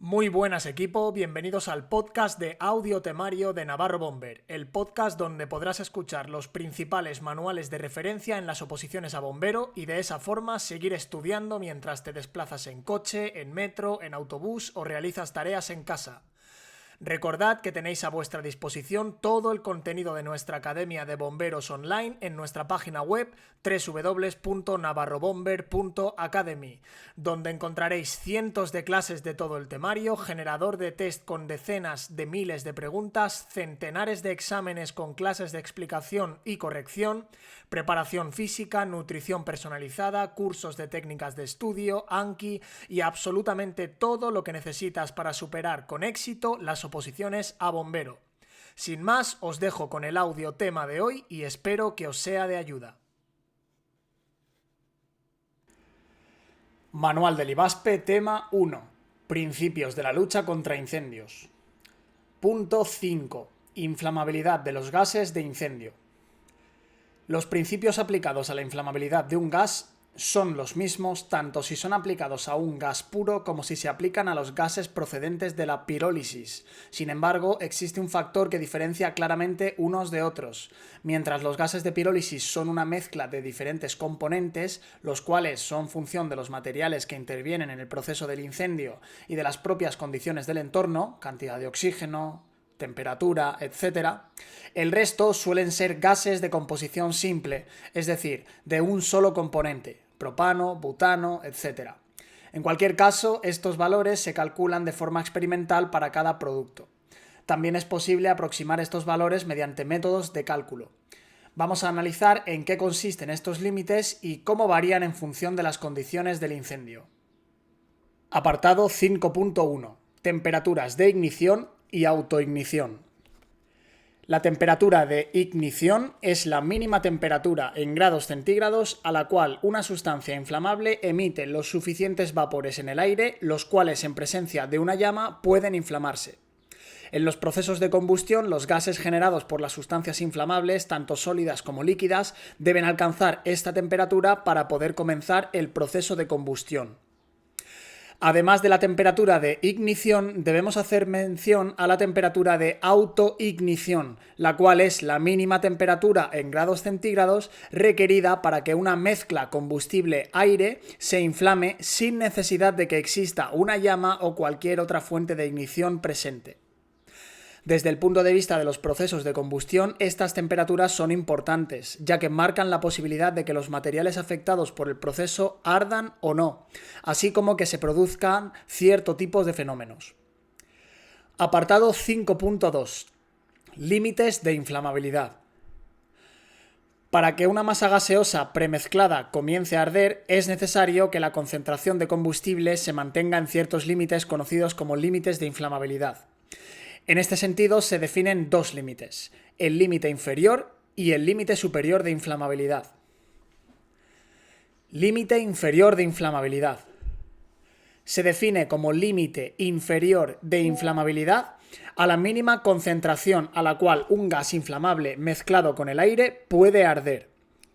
Muy buenas equipo, bienvenidos al podcast de audio temario de Navarro Bomber, el podcast donde podrás escuchar los principales manuales de referencia en las oposiciones a bombero y de esa forma seguir estudiando mientras te desplazas en coche, en metro, en autobús o realizas tareas en casa. Recordad que tenéis a vuestra disposición todo el contenido de nuestra Academia de Bomberos Online en nuestra página web www.navarrobomber.academy, donde encontraréis cientos de clases de todo el temario, generador de test con decenas de miles de preguntas, centenares de exámenes con clases de explicación y corrección, preparación física, nutrición personalizada, cursos de técnicas de estudio, Anki y absolutamente todo lo que necesitas para superar con éxito las oposiciones a bombero. Sin más, os dejo con el audio tema de hoy y espero que os sea de ayuda. Manual del IBASPE, tema 1. Principios de la lucha contra incendios. Punto 5. Inflamabilidad de los gases de incendio. Los principios aplicados a la inflamabilidad de un gas son los mismos tanto si son aplicados a un gas puro como si se aplican a los gases procedentes de la pirólisis. Sin embargo, existe un factor que diferencia claramente unos de otros. Mientras los gases de pirólisis son una mezcla de diferentes componentes, los cuales son función de los materiales que intervienen en el proceso del incendio y de las propias condiciones del entorno, cantidad de oxígeno, temperatura, etc., el resto suelen ser gases de composición simple, es decir, de un solo componente, propano, butano, etc. En cualquier caso, estos valores se calculan de forma experimental para cada producto. También es posible aproximar estos valores mediante métodos de cálculo. Vamos a analizar en qué consisten estos límites y cómo varían en función de las condiciones del incendio. Apartado 5.1. Temperaturas de ignición y autoignición. La temperatura de ignición es la mínima temperatura en grados centígrados a la cual una sustancia inflamable emite los suficientes vapores en el aire, los cuales en presencia de una llama pueden inflamarse. En los procesos de combustión, los gases generados por las sustancias inflamables, tanto sólidas como líquidas, deben alcanzar esta temperatura para poder comenzar el proceso de combustión. Además de la temperatura de ignición, debemos hacer mención a la temperatura de autoignición, la cual es la mínima temperatura en grados centígrados requerida para que una mezcla combustible-aire se inflame sin necesidad de que exista una llama o cualquier otra fuente de ignición presente. Desde el punto de vista de los procesos de combustión, estas temperaturas son importantes, ya que marcan la posibilidad de que los materiales afectados por el proceso ardan o no, así como que se produzcan ciertos tipos de fenómenos. Apartado 5.2. Límites de inflamabilidad. Para que una masa gaseosa premezclada comience a arder, es necesario que la concentración de combustible se mantenga en ciertos límites conocidos como límites de inflamabilidad. En este sentido se definen dos límites, el límite inferior y el límite superior de inflamabilidad. Límite inferior de inflamabilidad. Se define como límite inferior de inflamabilidad a la mínima concentración a la cual un gas inflamable mezclado con el aire puede arder.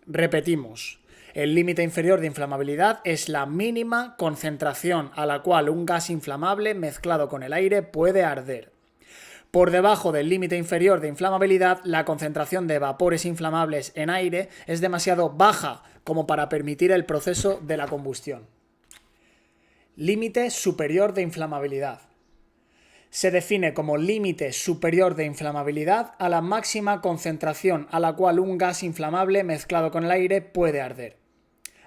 Repetimos. El límite inferior de inflamabilidad es la mínima concentración a la cual un gas inflamable mezclado con el aire puede arder. Por debajo del límite inferior de inflamabilidad, la concentración de vapores inflamables en aire es demasiado baja como para permitir el proceso de la combustión. Límite superior de inflamabilidad. Se define como límite superior de inflamabilidad a la máxima concentración a la cual un gas inflamable mezclado con el aire puede arder.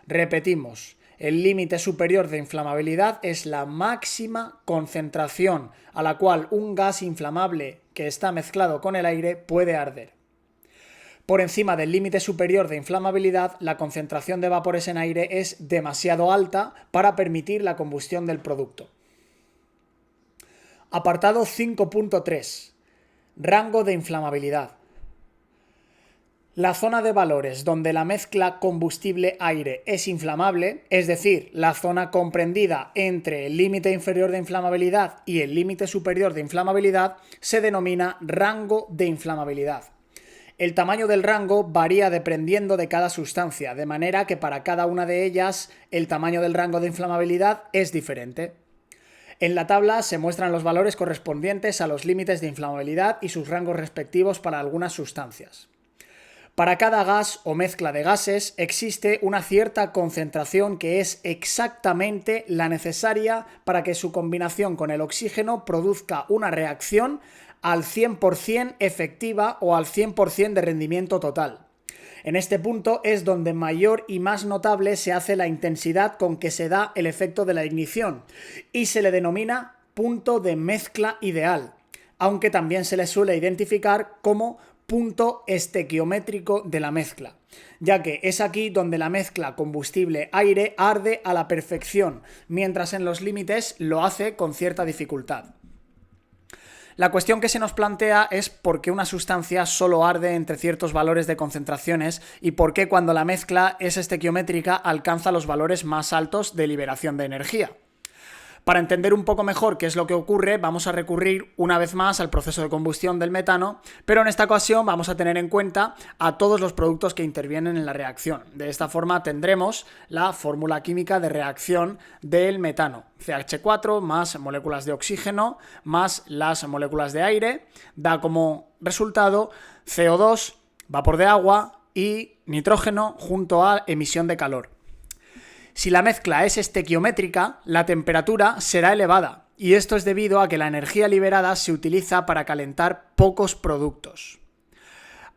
Repetimos. El límite superior de inflamabilidad es la máxima concentración a la cual un gas inflamable que está mezclado con el aire puede arder. Por encima del límite superior de inflamabilidad, la concentración de vapores en aire es demasiado alta para permitir la combustión del producto. Apartado 5.3. Rango de inflamabilidad. La zona de valores donde la mezcla combustible-aire es inflamable, es decir, la zona comprendida entre el límite inferior de inflamabilidad y el límite superior de inflamabilidad, se denomina rango de inflamabilidad. El tamaño del rango varía dependiendo de cada sustancia, de manera que para cada una de ellas el tamaño del rango de inflamabilidad es diferente. En la tabla se muestran los valores correspondientes a los límites de inflamabilidad y sus rangos respectivos para algunas sustancias. Para cada gas o mezcla de gases existe una cierta concentración que es exactamente la necesaria para que su combinación con el oxígeno produzca una reacción al 100% efectiva o al 100% de rendimiento total. En este punto es donde mayor y más notable se hace la intensidad con que se da el efecto de la ignición y se le denomina punto de mezcla ideal, aunque también se le suele identificar como punto estequiométrico de la mezcla, ya que es aquí donde la mezcla combustible-aire arde a la perfección, mientras en los límites lo hace con cierta dificultad. La cuestión que se nos plantea es por qué una sustancia solo arde entre ciertos valores de concentraciones y por qué cuando la mezcla es estequiométrica alcanza los valores más altos de liberación de energía. Para entender un poco mejor qué es lo que ocurre, vamos a recurrir una vez más al proceso de combustión del metano, pero en esta ocasión vamos a tener en cuenta a todos los productos que intervienen en la reacción. De esta forma tendremos la fórmula química de reacción del metano. CH4 más moléculas de oxígeno más las moléculas de aire da como resultado CO2, vapor de agua y nitrógeno junto a emisión de calor. Si la mezcla es estequiométrica, la temperatura será elevada, y esto es debido a que la energía liberada se utiliza para calentar pocos productos.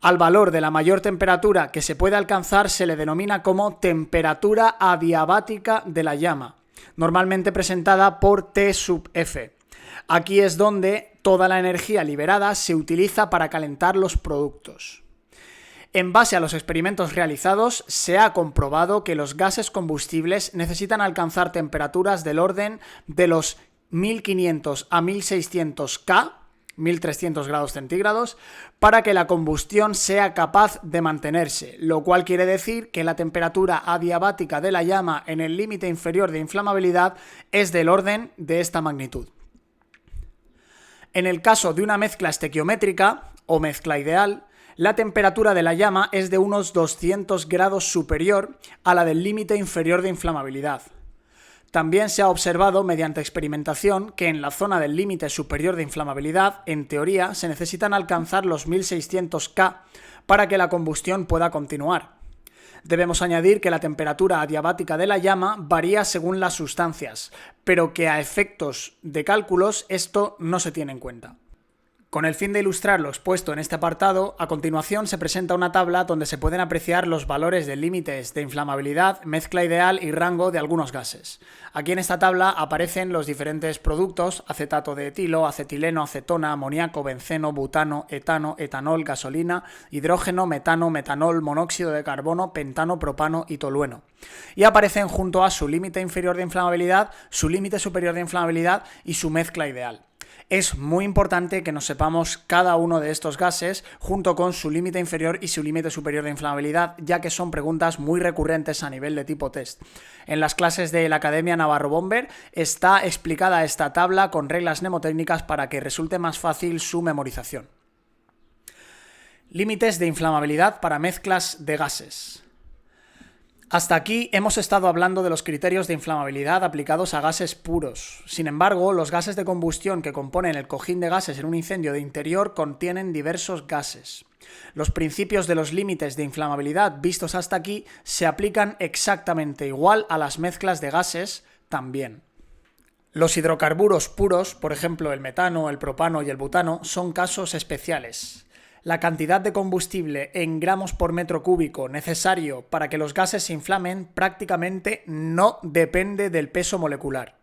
Al valor de la mayor temperatura que se puede alcanzar se le denomina como temperatura adiabática de la llama, normalmente presentada por T sub F. Aquí es donde toda la energía liberada se utiliza para calentar los productos. En base a los experimentos realizados, se ha comprobado que los gases combustibles necesitan alcanzar temperaturas del orden de los 1500 a 1600 K, 1300 grados centígrados, para que la combustión sea capaz de mantenerse, lo cual quiere decir que la temperatura adiabática de la llama en el límite inferior de inflamabilidad es del orden de esta magnitud. En el caso de una mezcla estequiométrica o mezcla ideal, la temperatura de la llama es de unos 200 grados superior a la del límite inferior de inflamabilidad. También se ha observado mediante experimentación que en la zona del límite superior de inflamabilidad, en teoría, se necesitan alcanzar los 1600 K para que la combustión pueda continuar. Debemos añadir que la temperatura adiabática de la llama varía según las sustancias, pero que a efectos de cálculos esto no se tiene en cuenta. Con el fin de ilustrar lo expuesto en este apartado, a continuación se presenta una tabla donde se pueden apreciar los valores de límites de inflamabilidad, mezcla ideal y rango de algunos gases. Aquí en esta tabla aparecen los diferentes productos: acetato de etilo, acetileno, acetona, amoníaco, benceno, butano, etano, etanol, gasolina, hidrógeno, metano, metanol, monóxido de carbono, pentano, propano y tolueno. Y aparecen junto a su límite inferior de inflamabilidad, su límite superior de inflamabilidad y su mezcla ideal. Es muy importante que nos sepamos cada uno de estos gases junto con su límite inferior y su límite superior de inflamabilidad, ya que son preguntas muy recurrentes a nivel de tipo test. En las clases de la Academia Navarro Bomber está explicada esta tabla con reglas mnemotécnicas para que resulte más fácil su memorización. Límites de inflamabilidad para mezclas de gases. Hasta aquí hemos estado hablando de los criterios de inflamabilidad aplicados a gases puros. Sin embargo, los gases de combustión que componen el cojín de gases en un incendio de interior contienen diversos gases. Los principios de los límites de inflamabilidad vistos hasta aquí se aplican exactamente igual a las mezclas de gases también. Los hidrocarburos puros, por ejemplo el metano, el propano y el butano, son casos especiales. La cantidad de combustible en gramos por metro cúbico necesario para que los gases se inflamen prácticamente no depende del peso molecular.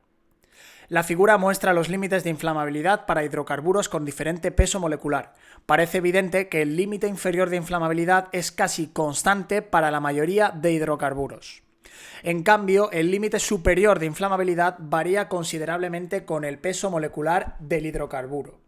La figura muestra los límites de inflamabilidad para hidrocarburos con diferente peso molecular. Parece evidente que el límite inferior de inflamabilidad es casi constante para la mayoría de hidrocarburos. En cambio, el límite superior de inflamabilidad varía considerablemente con el peso molecular del hidrocarburo.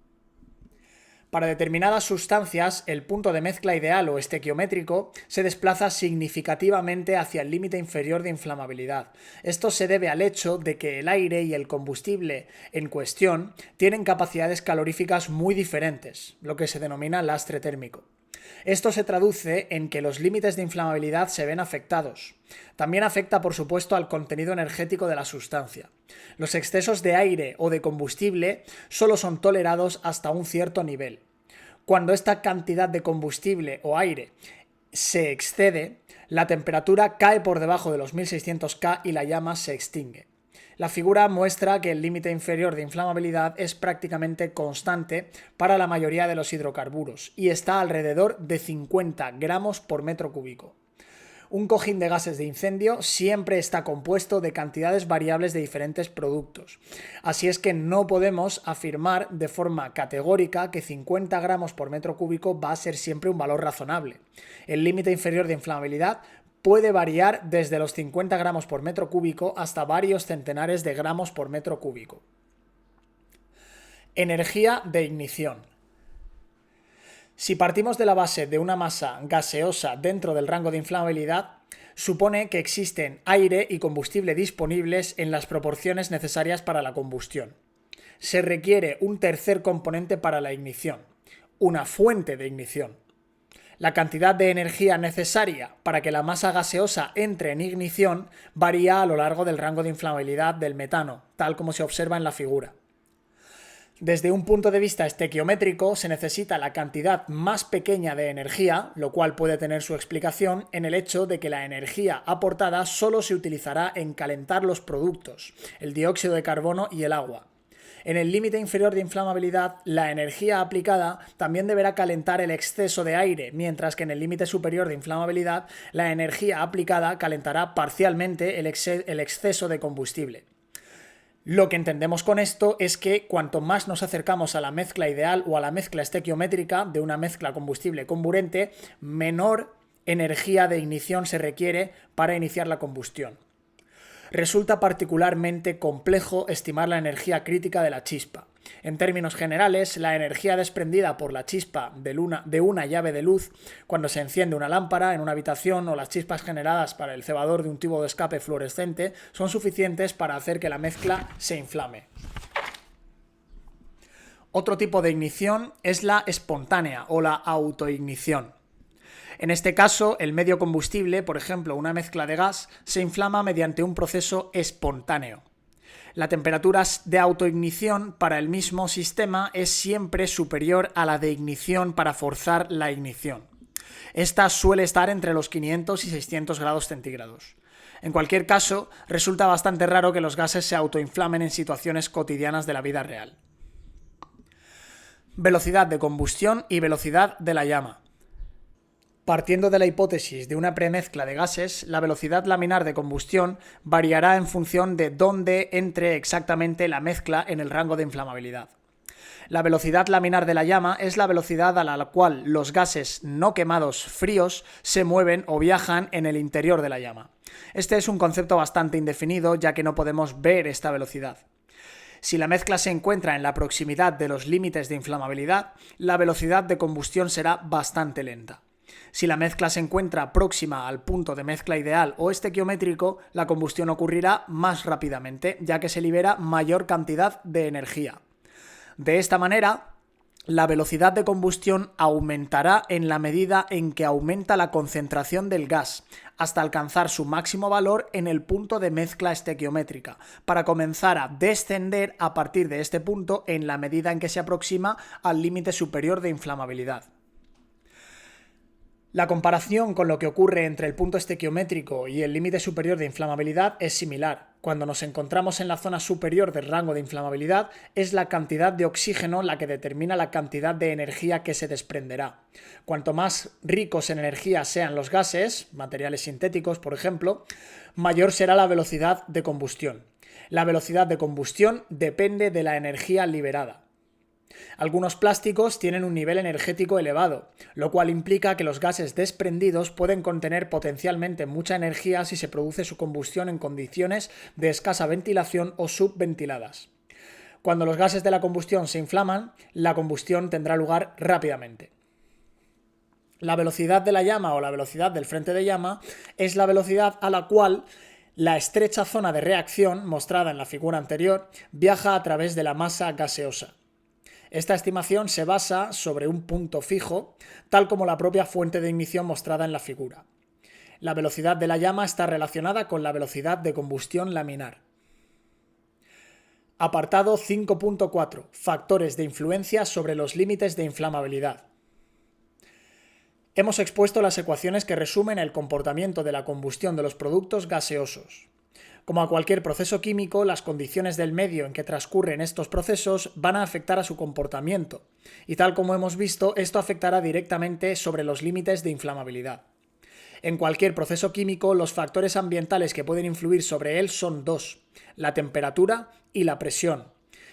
Para determinadas sustancias, el punto de mezcla ideal o estequiométrico se desplaza significativamente hacia el límite inferior de inflamabilidad. Esto se debe al hecho de que el aire y el combustible en cuestión tienen capacidades caloríficas muy diferentes, lo que se denomina lastre térmico. Esto se traduce en que los límites de inflamabilidad se ven afectados. También afecta, por supuesto, al contenido energético de la sustancia. Los excesos de aire o de combustible solo son tolerados hasta un cierto nivel. Cuando esta cantidad de combustible o aire se excede, la temperatura cae por debajo de los 1600 K y la llama se extingue. La figura muestra que el límite inferior de inflamabilidad es prácticamente constante para la mayoría de los hidrocarburos y está alrededor de 50 gramos por metro cúbico. Un cojín de gases de incendio siempre está compuesto de cantidades variables de diferentes productos. Así es que no podemos afirmar de forma categórica que 50 gramos por metro cúbico va a ser siempre un valor razonable. El límite inferior de inflamabilidad puede variar desde los 50 gramos por metro cúbico hasta varios centenares de gramos por metro cúbico. Energía de ignición. Si partimos de la base de una masa gaseosa dentro del rango de inflamabilidad, supone que existen aire y combustible disponibles en las proporciones necesarias para la combustión. Se requiere un tercer componente para la ignición, una fuente de ignición. La cantidad de energía necesaria para que la masa gaseosa entre en ignición varía a lo largo del rango de inflamabilidad del metano, tal como se observa en la figura. Desde un punto de vista estequiométrico se necesita la cantidad más pequeña de energía, lo cual puede tener su explicación en el hecho de que la energía aportada solo se utilizará en calentar los productos, el dióxido de carbono y el agua. En el límite inferior de inflamabilidad, la energía aplicada también deberá calentar el exceso de aire, mientras que en el límite superior de inflamabilidad, la energía aplicada calentará parcialmente el exceso de combustible. Lo que entendemos con esto es que cuanto más nos acercamos a la mezcla ideal o a la mezcla estequiométrica de una mezcla combustible-comburente, menor energía de ignición se requiere para iniciar la combustión. Resulta particularmente complejo estimar la energía crítica de la chispa. En términos generales, la energía desprendida por la chispa de una llave de luz cuando se enciende una lámpara en una habitación o las chispas generadas para el cebador de un tubo de escape fluorescente son suficientes para hacer que la mezcla se inflame. Otro tipo de ignición es la espontánea o la autoignición. En este caso, el medio combustible, por ejemplo una mezcla de gas, se inflama mediante un proceso espontáneo. La temperatura de autoignición para el mismo sistema es siempre superior a la de ignición para forzar la ignición. Esta suele estar entre los 500 y 600 grados centígrados. En cualquier caso, resulta bastante raro que los gases se autoinflamen en situaciones cotidianas de la vida real. Velocidad de combustión y velocidad de la llama. Partiendo de la hipótesis de una premezcla de gases, la velocidad laminar de combustión variará en función de dónde entre exactamente la mezcla en el rango de inflamabilidad. La velocidad laminar de la llama es la velocidad a la cual los gases no quemados fríos se mueven o viajan en el interior de la llama. Este es un concepto bastante indefinido, ya que no podemos ver esta velocidad. Si la mezcla se encuentra en la proximidad de los límites de inflamabilidad, la velocidad de combustión será bastante lenta. Si la mezcla se encuentra próxima al punto de mezcla ideal o estequiométrico, la combustión ocurrirá más rápidamente, ya que se libera mayor cantidad de energía. De esta manera, la velocidad de combustión aumentará en la medida en que aumenta la concentración del gas, hasta alcanzar su máximo valor en el punto de mezcla estequiométrica, para comenzar a descender a partir de este punto en la medida en que se aproxima al límite superior de inflamabilidad. La comparación con lo que ocurre entre el punto estequiométrico y el límite superior de inflamabilidad es similar. Cuando nos encontramos en la zona superior del rango de inflamabilidad, es la cantidad de oxígeno la que determina la cantidad de energía que se desprenderá. Cuanto más ricos en energía sean los gases, materiales sintéticos por ejemplo, mayor será la velocidad de combustión. La velocidad de combustión depende de la energía liberada. Algunos plásticos tienen un nivel energético elevado, lo cual implica que los gases desprendidos pueden contener potencialmente mucha energía si se produce su combustión en condiciones de escasa ventilación o subventiladas. Cuando los gases de la combustión se inflaman, la combustión tendrá lugar rápidamente. La velocidad de la llama o la velocidad del frente de llama es la velocidad a la cual la estrecha zona de reacción, mostrada en la figura anterior, viaja a través de la masa gaseosa. Esta estimación se basa sobre un punto fijo, tal como la propia fuente de ignición mostrada en la figura. La velocidad de la llama está relacionada con la velocidad de combustión laminar. Apartado 5.4. Factores de influencia sobre los límites de inflamabilidad. Hemos expuesto las ecuaciones que resumen el comportamiento de la combustión de los productos gaseosos. Como a cualquier proceso químico, las condiciones del medio en que transcurren estos procesos van a afectar a su comportamiento, y tal como hemos visto, esto afectará directamente sobre los límites de inflamabilidad. En cualquier proceso químico, los factores ambientales que pueden influir sobre él son dos: la temperatura y la presión.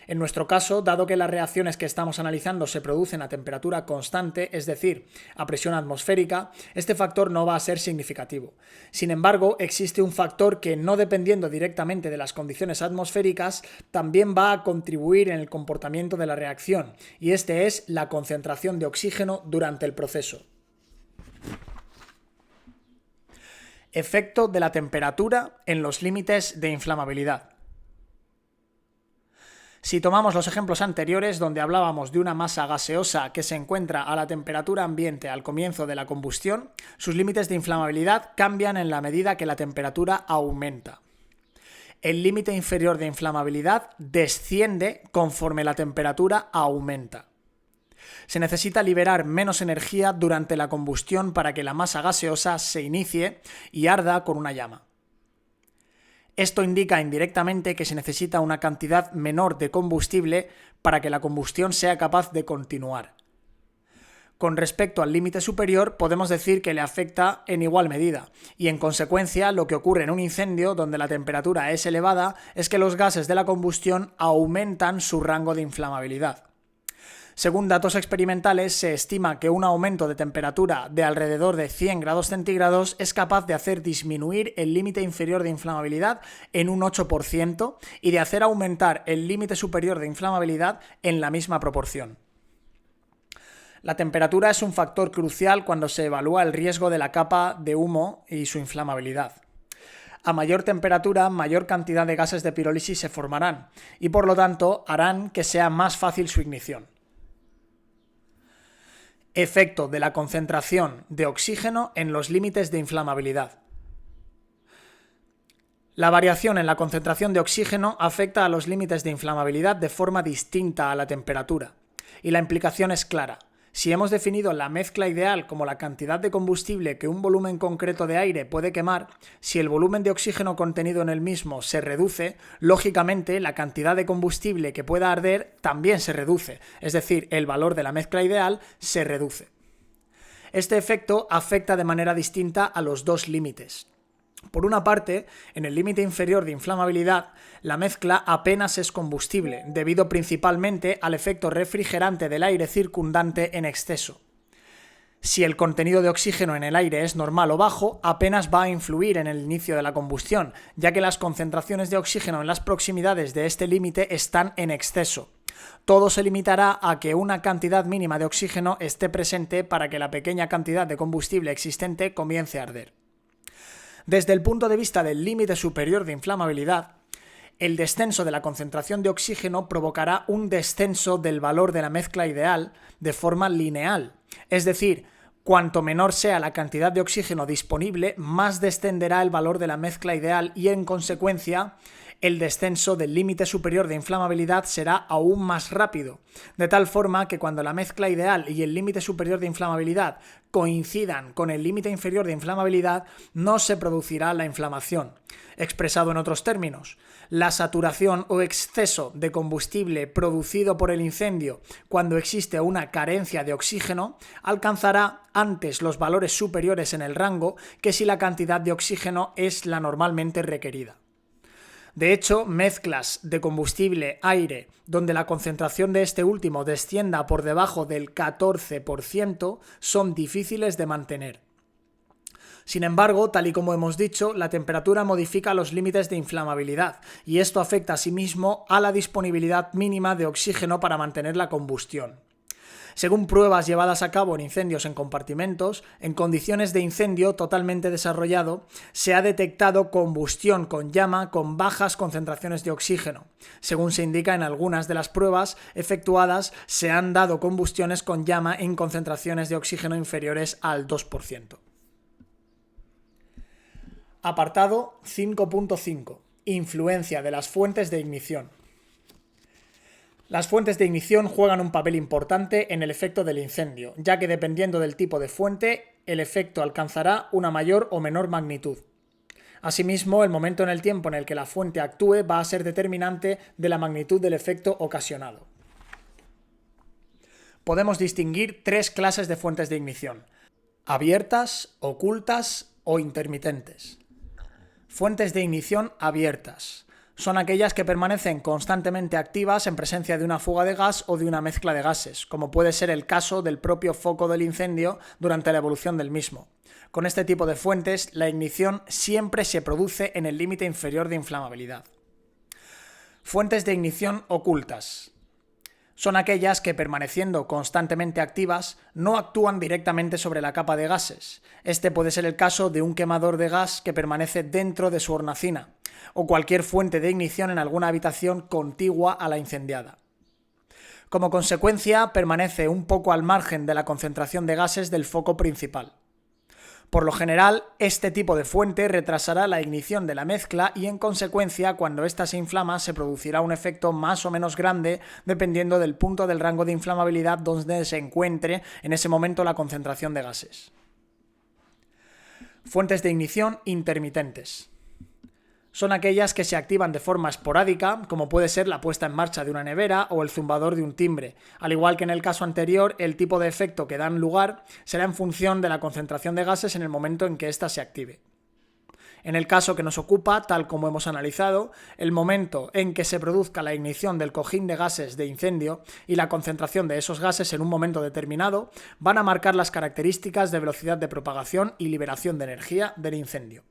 En nuestro caso, dado que las reacciones que estamos analizando se producen a temperatura constante, es decir, a presión atmosférica, este factor no va a ser significativo. Sin embargo, existe un factor que, no dependiendo directamente de las condiciones atmosféricas, también va a contribuir en el comportamiento de la reacción, y este es la concentración de oxígeno durante el proceso. Efecto de la temperatura en los límites de inflamabilidad. Si tomamos los ejemplos anteriores donde hablábamos de una masa gaseosa que se encuentra a la temperatura ambiente al comienzo de la combustión, sus límites de inflamabilidad cambian en la medida que la temperatura aumenta. El límite inferior de inflamabilidad desciende conforme la temperatura aumenta. Se necesita liberar menos energía durante la combustión para que la masa gaseosa se inicie y arda con una llama. Esto indica indirectamente que se necesita una cantidad menor de combustible para que la combustión sea capaz de continuar. Con respecto al límite superior, podemos decir que le afecta en igual medida, y en consecuencia lo que ocurre en un incendio donde la temperatura es elevada es que los gases de la combustión aumentan su rango de inflamabilidad. Según datos experimentales, se estima que un aumento de temperatura de alrededor de 100 grados centígrados es capaz de hacer disminuir el límite inferior de inflamabilidad en un 8% y de hacer aumentar el límite superior de inflamabilidad en la misma proporción. La temperatura es un factor crucial cuando se evalúa el riesgo de la capa de humo y su inflamabilidad. A mayor temperatura, mayor cantidad de gases de pirólisis se formarán y por lo tanto harán que sea más fácil su ignición. Efecto de la concentración de oxígeno en los límites de inflamabilidad. La variación en la concentración de oxígeno afecta a los límites de inflamabilidad de forma distinta a la temperatura, y la implicación es clara. Si hemos definido la mezcla ideal como la cantidad de combustible que un volumen concreto de aire puede quemar, si el volumen de oxígeno contenido en el mismo se reduce, lógicamente la cantidad de combustible que pueda arder también se reduce, es decir, el valor de la mezcla ideal se reduce. Este efecto afecta de manera distinta a los dos límites. Por una parte, en el límite inferior de inflamabilidad, la mezcla apenas es combustible, debido principalmente al efecto refrigerante del aire circundante en exceso. Si el contenido de oxígeno en el aire es normal o bajo, apenas va a influir en el inicio de la combustión, ya que las concentraciones de oxígeno en las proximidades de este límite están en exceso. Todo se limitará a que una cantidad mínima de oxígeno esté presente para que la pequeña cantidad de combustible existente comience a arder. Desde el punto de vista del límite superior de inflamabilidad, el descenso de la concentración de oxígeno provocará un descenso del valor de la mezcla ideal de forma lineal, es decir, cuanto menor sea la cantidad de oxígeno disponible, más descenderá el valor de la mezcla ideal y, en consecuencia, el descenso del límite superior de inflamabilidad será aún más rápido, de tal forma que cuando la mezcla ideal y el límite superior de inflamabilidad coincidan con el límite inferior de inflamabilidad, no se producirá la inflamación. Expresado en otros términos, la saturación o exceso de combustible producido por el incendio cuando existe una carencia de oxígeno alcanzará antes los valores superiores en el rango que si la cantidad de oxígeno es la normalmente requerida. De hecho, mezclas de combustible-aire donde la concentración de este último descienda por debajo del 14% son difíciles de mantener. Sin embargo, tal y como hemos dicho, la temperatura modifica los límites de inflamabilidad y esto afecta asimismo a la disponibilidad mínima de oxígeno para mantener la combustión. Según pruebas llevadas a cabo en incendios en compartimentos, en condiciones de incendio totalmente desarrollado, se ha detectado combustión con llama con bajas concentraciones de oxígeno. Según se indica en algunas de las pruebas efectuadas, se han dado combustiones con llama en concentraciones de oxígeno inferiores al 2%. Apartado 5.5. Influencia de las fuentes de ignición. Las fuentes de ignición juegan un papel importante en el efecto del incendio, ya que dependiendo del tipo de fuente, el efecto alcanzará una mayor o menor magnitud. Asimismo, el momento en el tiempo en el que la fuente actúe va a ser determinante de la magnitud del efecto ocasionado. Podemos distinguir tres clases de fuentes de ignición: abiertas, ocultas o intermitentes. Fuentes de ignición abiertas son aquellas que permanecen constantemente activas en presencia de una fuga de gas o de una mezcla de gases, como puede ser el caso del propio foco del incendio durante la evolución del mismo. Con este tipo de fuentes, la ignición siempre se produce en el límite inferior de inflamabilidad. Fuentes de ignición ocultas son aquellas que, permaneciendo constantemente activas, no actúan directamente sobre la capa de gases. Este puede ser el caso de un quemador de gas que permanece dentro de su hornacina, o cualquier fuente de ignición en alguna habitación contigua a la incendiada. Como consecuencia, permanece un poco al margen de la concentración de gases del foco principal. Por lo general, este tipo de fuente retrasará la ignición de la mezcla y, en consecuencia, cuando ésta se inflama, se producirá un efecto más o menos grande dependiendo del punto del rango de inflamabilidad donde se encuentre en ese momento la concentración de gases. Fuentes de ignición intermitentes son aquellas que se activan de forma esporádica, como puede ser la puesta en marcha de una nevera o el zumbador de un timbre. Al igual que en el caso anterior, el tipo de efecto que dan lugar será en función de la concentración de gases en el momento en que ésta se active. En el caso que nos ocupa, tal como hemos analizado, el momento en que se produzca la ignición del cojín de gases de incendio y la concentración de esos gases en un momento determinado van a marcar las características de velocidad de propagación y liberación de energía del incendio.